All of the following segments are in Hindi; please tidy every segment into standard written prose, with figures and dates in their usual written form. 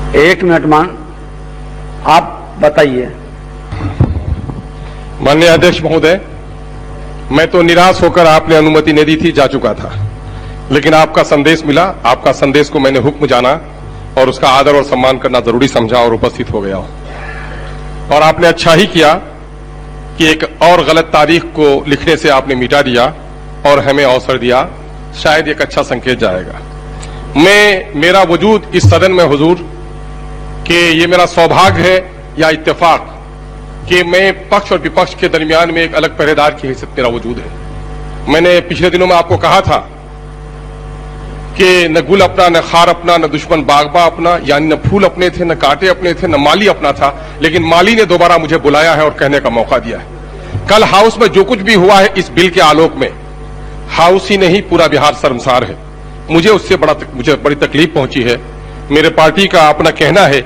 एक मिनट मान आप बताइए। माननीय अध्यक्ष महोदय, मैं तो निराश होकर आपने अनुमति नहीं दी थी, जा चुका था, लेकिन आपका संदेश मिला। आपका संदेश को मैंने हुक्म जाना और उसका आदर और सम्मान करना जरूरी समझा और उपस्थित हो गया हूं। और आपने अच्छा ही किया कि एक और गलत तारीख को लिखने से आपने मिटा दिया और हमें अवसर दिया। शायद एक अच्छा संकेत जाएगा। मेरा वजूद इस सदन में हुजूर कि ये मेरा सौभाग्य है या इत्तेफाक कि मैं पक्ष और विपक्ष के दरमियान में एक अलग पहरेदार की हैसियत मेरा वजूद है। मैंने पिछले दिनों में आपको कहा था कि न गुल अपना, न खार अपना, न दुश्मन बागबा अपना, यानी न फूल अपने थे, न कांटे अपने थे, न माली अपना था। लेकिन माली ने दोबारा मुझे बुलाया है और कहने का मौका दिया है। कल हाउस में जो कुछ भी हुआ है इस बिल के आलोक में, हाउस ही नहीं पूरा बिहार शर्मसार है। मुझे बड़ी तकलीफ पहुंची है। मेरे पार्टी का अपना कहना है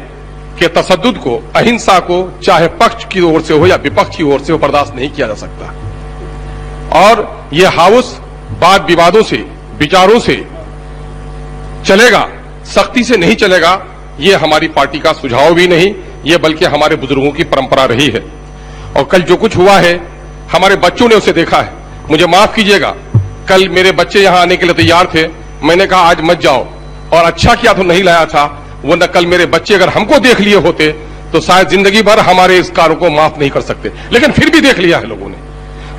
कि तशद्दुद को, अहिंसा को, चाहे पक्ष की ओर से हो या विपक्ष की ओर से हो, बर्दाश्त नहीं किया जा सकता। और यह हाउस वाद विवादों से, विचारों से चलेगा, सख्ती से नहीं चलेगा। यह हमारी पार्टी का सुझाव भी नहीं, यह बल्कि हमारे बुजुर्गों की परंपरा रही है। और कल जो कुछ हुआ है, हमारे बच्चों ने उसे देखा है। मुझे माफ कीजिएगा, कल मेरे बच्चे यहां आने के लिए तैयार थे। मैंने कहा आज मत जाओ, और अच्छा किया तो नहीं लाया था, वरना कल मेरे बच्चे अगर हमको देख लिए होते तो शायद जिंदगी भर हमारे इस कार्य को माफ नहीं कर सकते। लेकिन फिर भी देख लिया है लोगों ने।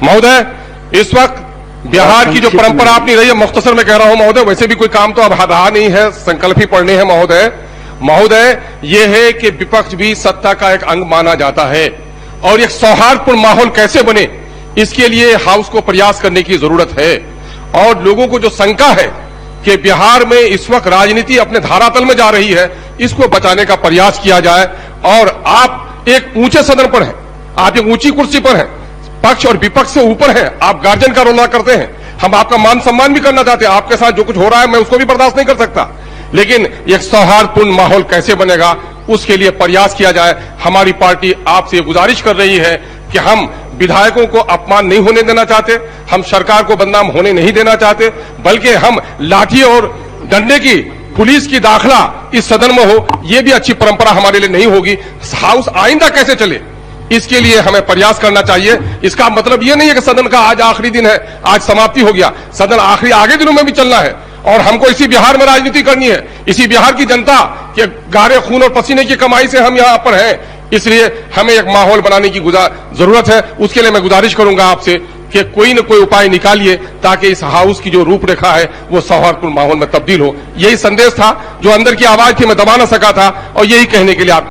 महोदय, इस वक्त बिहार की जो परंपरा अपनी रही है, मुख्तसर में कह रहा हूं महोदय, वैसे भी कोई काम तो अब रहा नहीं है, संकल्प ही पढ़ने हैं महोदय। यह है कि विपक्ष भी सत्ता का एक अंग माना जाता है और एक सौहार्दपूर्ण माहौल कैसे बने, इसके लिए हाउस को प्रयास करने की जरूरत है। और लोगों को जो शंका है कि बिहार में इस वक्त राजनीति अपने धारातल में जा रही है, इसको बचाने का प्रयास किया जाए। और आप एक ऊंचे सदन पर हैं, आप एक ऊंची कुर्सी पर हैं, पक्ष और विपक्ष से ऊपर हैं, आप गार्जियन का रोल अदा करते हैं। हम आपका मान सम्मान भी करना चाहते हैं। आपके साथ जो कुछ हो रहा है मैं उसको भी बर्दाश्त नहीं कर सकता, लेकिन एक सौहार्दपूर्ण माहौल कैसे बनेगा उसके लिए प्रयास किया जाए। हमारी पार्टी आपसे गुजारिश कर रही है कि हम विधायकों को अपमान नहीं होने देना चाहते, हम सरकार को बदनाम होने नहीं देना चाहते, बल्कि हम लाठी और डंडे की, पुलिस की दाखिला इस सदन में हो, यह भी अच्छी परंपरा हमारे लिए नहीं होगी। हाउस आइंदा कैसे चले, इसके लिए हमें प्रयास करना चाहिए। इसका मतलब यह नहीं है कि सदन का आज आखिरी दिन है, आज समाप्ति हो गया। सदन आगे दिनों में भी चलना है और हमको इसी बिहार में राजनीति करनी है। इसी बिहार की जनता के गारे खून और पसीने की कमाई से हम यहां पर हैं, इसलिए हमें एक माहौल बनाने की जरूरत है। उसके लिए मैं गुजारिश करूंगा आपसे कि कोई न कोई उपाय निकालिए ताकि इस हाउस की जो रूपरेखा है वो सौहार्दपूर्ण माहौल में तब्दील हो। यही संदेश था, जो अंदर की आवाज थी मैं दबा ना सका था, और यही कहने के लिए आप